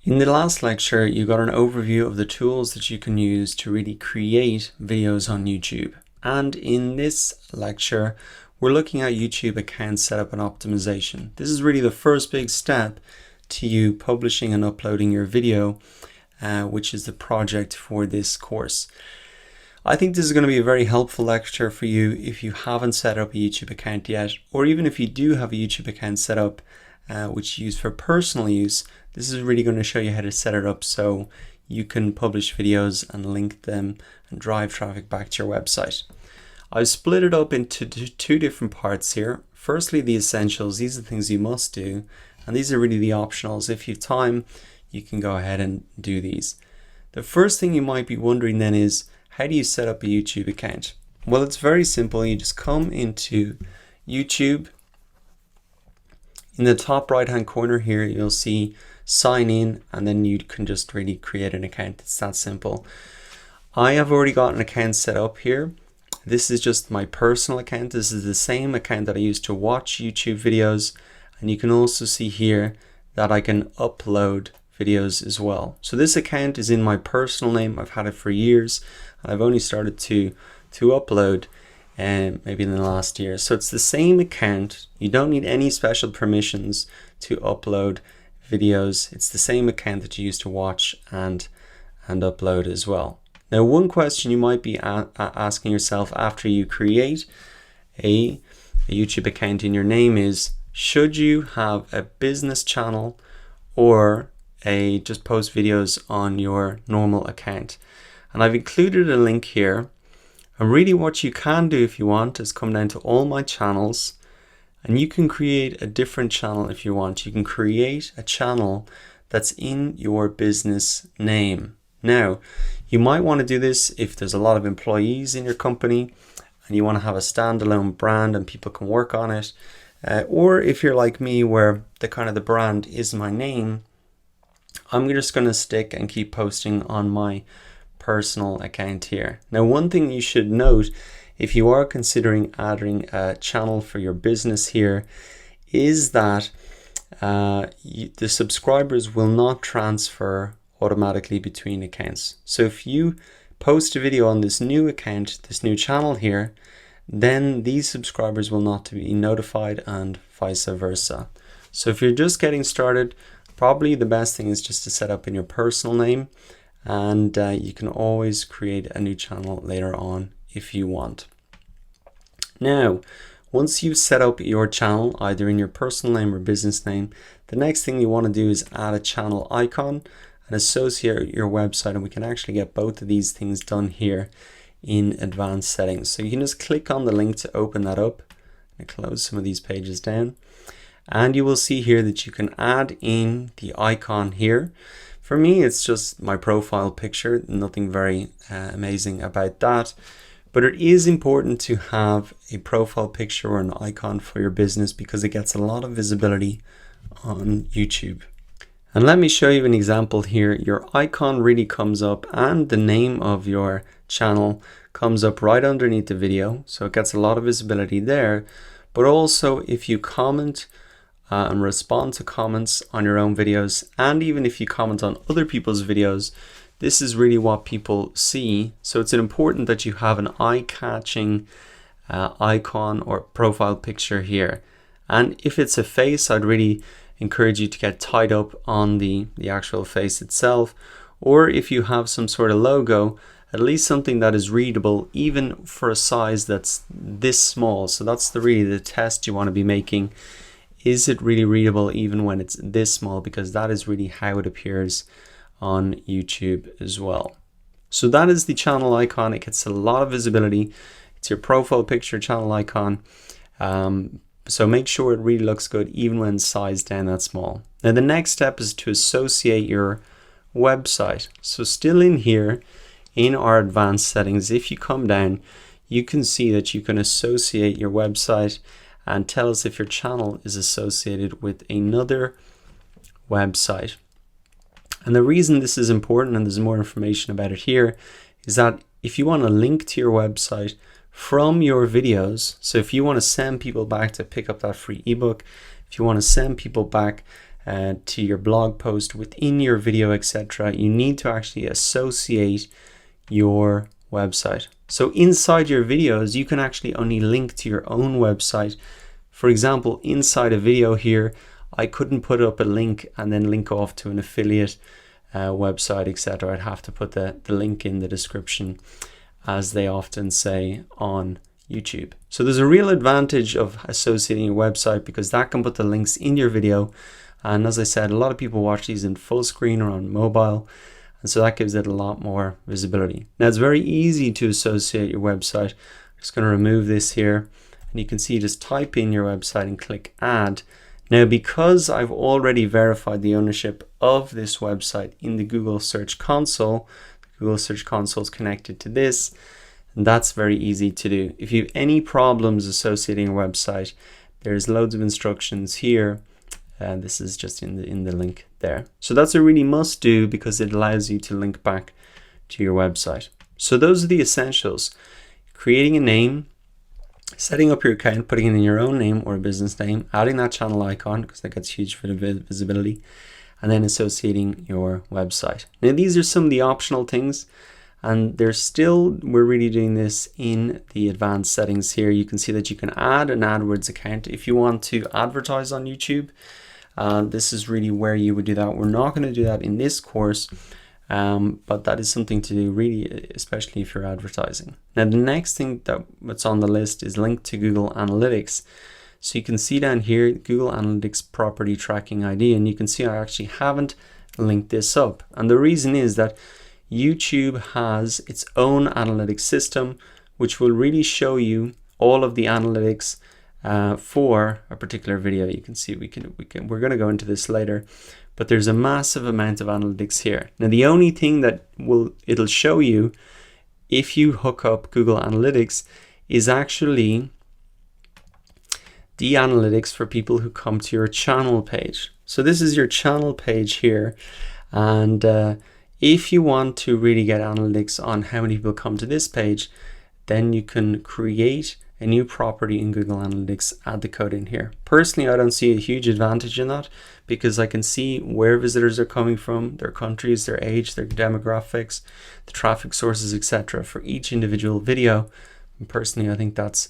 In the last lecture, you got an overview of the tools that you can use to really create videos on YouTube. And in this lecture, we're looking at YouTube account setup and optimization. This is really the first big step to you publishing and uploading your video, which is the project for this course. I think this is going to be a very helpful lecture for you if you haven't set up a YouTube account yet, or even if you do have a YouTube account set up, which you use for personal use. This is really going to show you how to set it up so you can publish videos and link them and drive traffic back to your website. I've split it up into two different parts here. Firstly, the essentials. These are the things you must do, and these are really the optionals. If you have time, you can go ahead and do these. The first thing you might be wondering then is, how do you set up a YouTube account? Well, it's very simple. You just come into YouTube. In the top right hand corner here, you'll see sign in, and then you can just really create an account. It's that simple. I have already got an account set up here. This is just my personal account. This is the same account that I use to watch YouTube videos, and you can also see here that I can upload videos as well. So this account is in my personal name. I've had it for years, and I've only started to upload maybe in the last year. So it's the same account. You don't need any special permissions to upload videos. It's the same account that you use to watch and upload as well. Now, one question you might be asking yourself after you create a YouTube account in your name is, should you have a business channel or just post videos on your normal account? And I've included a link here. And really what you can do if you want is come down to all my channels, and you can create a different channel if you want. You can create a channel that's in your business name. Now, you might want to do this if there's a lot of employees in your company and you want to have a standalone brand and people can work on it. Or if you're like me, where the brand is my name, I'm just going to stick and keep posting on my personal account here. Now, one thing you should note if you are considering adding a channel for your business here is that the subscribers will not transfer automatically between accounts. So if you post a video on this new account, this new channel here, then these subscribers will not be notified, and vice versa. So if you're just getting started, probably the best thing is just to set up in your personal name, and you can always create a new channel later on if you want. Now, once you've set up your channel either in your personal name or business name, the next thing you want to do is add a channel icon and associate your website, and we can actually get both of these things done here in advanced settings. So you can just click on the link to open that up and close some of these pages down, and you will see here that you can add in the icon here. For me, it's just my profile picture, nothing very amazing about that. But it is important to have a profile picture or an icon for your business because it gets a lot of visibility on YouTube. And let me show you an example here. Your icon really comes up and the name of your channel comes up right underneath the video. So it gets a lot of visibility there. But also if you comment and respond to comments on your own videos, and even if you comment on other people's videos, this is really what people see. So it's important that you have an eye-catching icon or profile picture here. And if it's a face, I'd really encourage you to get tied up on the actual face itself. Or if you have some sort of logo, at least something that is readable even for a size that's this small. So that's really the test you want to be making. Is it really readable even when it's this small? Because that is really how it appears on YouTube as well. So that is the channel icon. It gets a lot of visibility. It's your profile picture channel icon. So make sure it really looks good even when sized down that small. Now the next step is to associate your website. So still in here in our advanced settings, if you come down, you can see that you can associate your website and tell us if your channel is associated with another website. And the reason this is important, and there's more information about it here, is that if you want to link to your website from your videos, so if you want to send people back to pick up that free ebook, if you want to send people back to your blog post within your video, etc., you need to actually associate your website. So inside your videos, you can actually only link to your own website. For example, inside a video here, I couldn't put up a link and then link off to an affiliate website, etc. I'd have to put the link in the description, as they often say on YouTube. So there's a real advantage of associating your website, because that can put the links in your video. And as I said, a lot of people watch these in full screen or on mobile, and so that gives it a lot more visibility. Now it's very easy to associate your website. I'm just going to remove this here, and you can see, just type in your website and click add. Now, because I've already verified the ownership of this website in the Google Search Console, the Google Search Console is connected to this, and that's very easy to do. If you have any problems associating a website, there's loads of instructions here. This is just in the link there. So that's a really must do, because it allows you to link back to your website. So those are the essentials: creating a name, setting up your account, putting in your own name or a business name, adding that channel icon because that gets huge for the visibility, and then associating your website. Now these are some of the optional things, and we're really doing this in the advanced settings here. You can see that you can add an AdWords account if you want to advertise on YouTube. This is really where you would do that. We're not going to do that in this course, but that is something to do, really, especially if you're advertising. Now the next thing that's on the list is linked to Google Analytics. So you can see down here, Google Analytics property tracking ID, and you can see I actually haven't linked this up. And the reason is that YouTube has its own analytics system, which will really show you all of the analytics for a particular video. You can see we're going to go into this later, but there's a massive amount of analytics here. Now the only thing that it'll show you if you hook up Google Analytics is actually the analytics for people who come to your channel page. So this is your channel page here, and if you want to really get analytics on how many people come to this page, then you can create a new property in Google Analytics, add the code in here. Personally, I don't see a huge advantage in that, because I can see where visitors are coming from, their countries, their age, their demographics, the traffic sources, etc. for each individual video. And personally, I think that's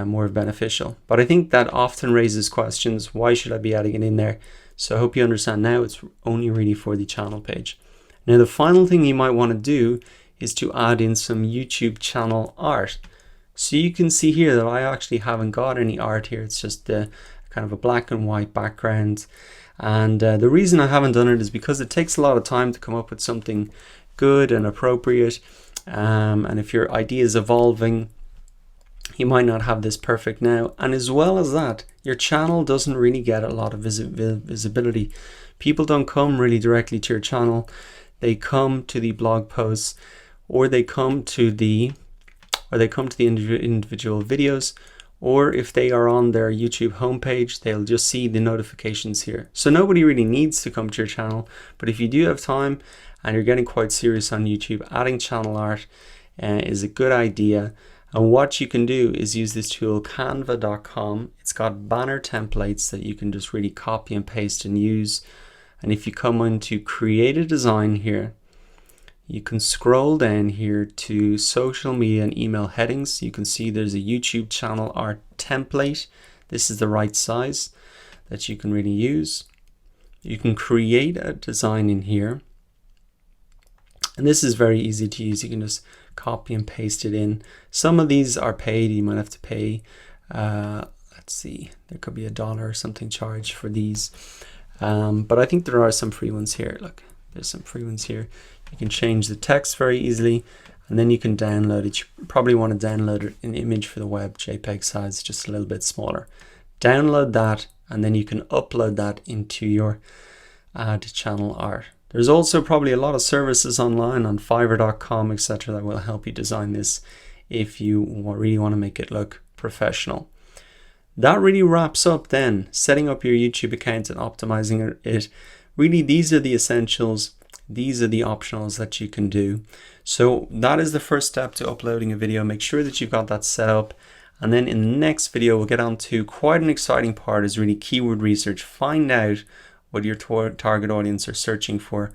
more beneficial. But I think that often raises questions, why should I be adding it in there? So I hope you understand now it's only really for the channel page. Now the final thing you might want to do is to add in some YouTube channel art. So you can see here that I actually haven't got any art here. It's just kind of a black and white background. And the reason I haven't done it is because it takes a lot of time to come up with something good and appropriate. And if your idea is evolving, you might not have this perfect now. And as well as that, your channel doesn't really get a lot of visibility. People don't come really directly to your channel. They come to the blog posts, or they come to the individual videos, or if they are on their YouTube homepage, they'll just see the notifications here. So nobody really needs to come to your channel, but if you do have time and you're getting quite serious on YouTube, adding channel art is a good idea. And what you can do is use this tool, canva.com. It's got banner templates that you can just really copy and paste and use. And if you come into create a design here, you can scroll down here to social media and email headings. You can see there's a YouTube channel art template. This is the right size that you can really use. You can create a design in here. And this is very easy to use. You can just copy and paste it in. Some of these are paid. You might have to pay, let's see, there could be $1 or something charged for these. But I think there are some free ones here. Look, there's some free ones here. You can change the text very easily, and then you can download it. You probably want to download an image for the web, JPEG size, just a little bit smaller. Download that, and then you can upload that into your ad channel art. There's also probably a lot of services online on Fiverr.com, etc. that will help you design this if you really want to make it look professional. That really wraps up then setting up your YouTube account and optimizing it. Really, these are the essentials. These are the optionals that you can do. So that is the first step to uploading a video. Make sure that you've got that set up. And then in the next video, we'll get on to quite an exciting part, is really keyword research. Find out what your target audience are searching for,